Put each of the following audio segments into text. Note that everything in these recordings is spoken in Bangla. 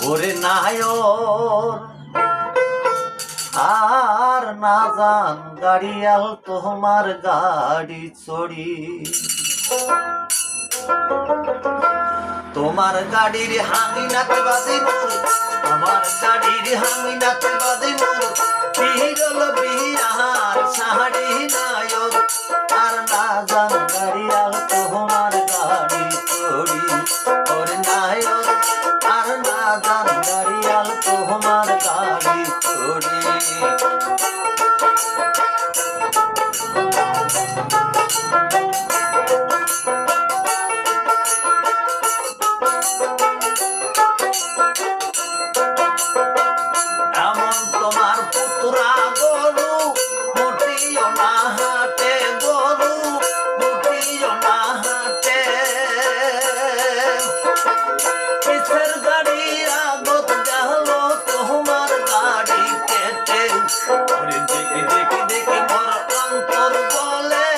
ওরে নায়র আর না জান গাড়িয়াল তোমার গাড়ি চড়ি তোমার গাড়ির হামি নাতে বাজে মোর আমার গাড়ির হামি নাতে বাজে মোর বিরল বিহার সাহারি নায়র আর না জান গাড়িয়াল তোমার গাড়ি চড়ি ওরে নায়র আর না জান গাড়িয়াল তোমার গাড়ি চড়ি এমন তোমার পুত্রা গরু মুটিও না হাটে গরু মুটিও না হাটে কিসের গাড়ি আগত গেল তোমার গাড়ি কেটে দেখি দেখি দেখি মোর অন্তর বলে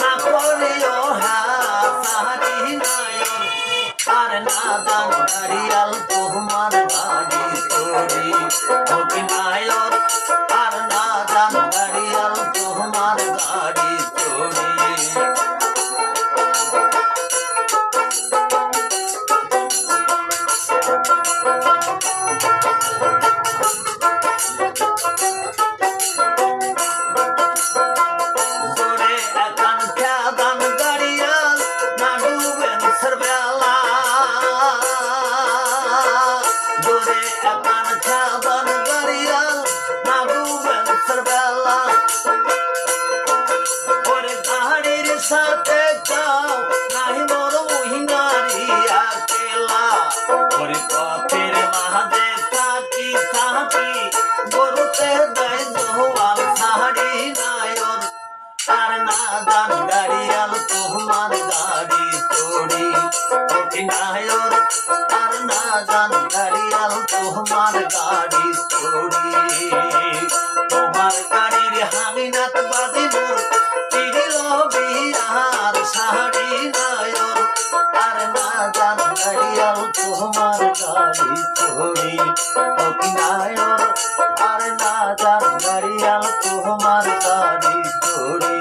না করিও হাসারি নায়র আর না জান গাড়িয়াল তোমার গাড়ি চড়ি ওকে নায়র আর না জান গাড়িয়াল তোমার গাড়ি চড়ি জোরে একান খেদান গাড়িয়াল না ডুবেন সরবেলা জোরে একান খেদান গাড়িয়াল না ডুবেন সরবেলা ওরে গাড়ির সাথে যাও নাই মোর মহিনারি আকেলা ওরে পথের মাঝে থাকি থাকি গরুতে দেয় জোয়াল সাহারি নায়র আর না জান গাড়িয়াল তোমার গাড়ি চড়ি ওকে নায়র আর না জান গাড়িয়াল তোমার গাড়ি চড়ি তোমার গাড়ির হামিনাত বাজে মোর চিরিল বিহার সাহারি নায়র আর না জান গাড়িয়াল তোমার গাড়ি চড়ি ওকে নায়র আর না জান গাড়িয়াল তোমার গাড়ি চড়ি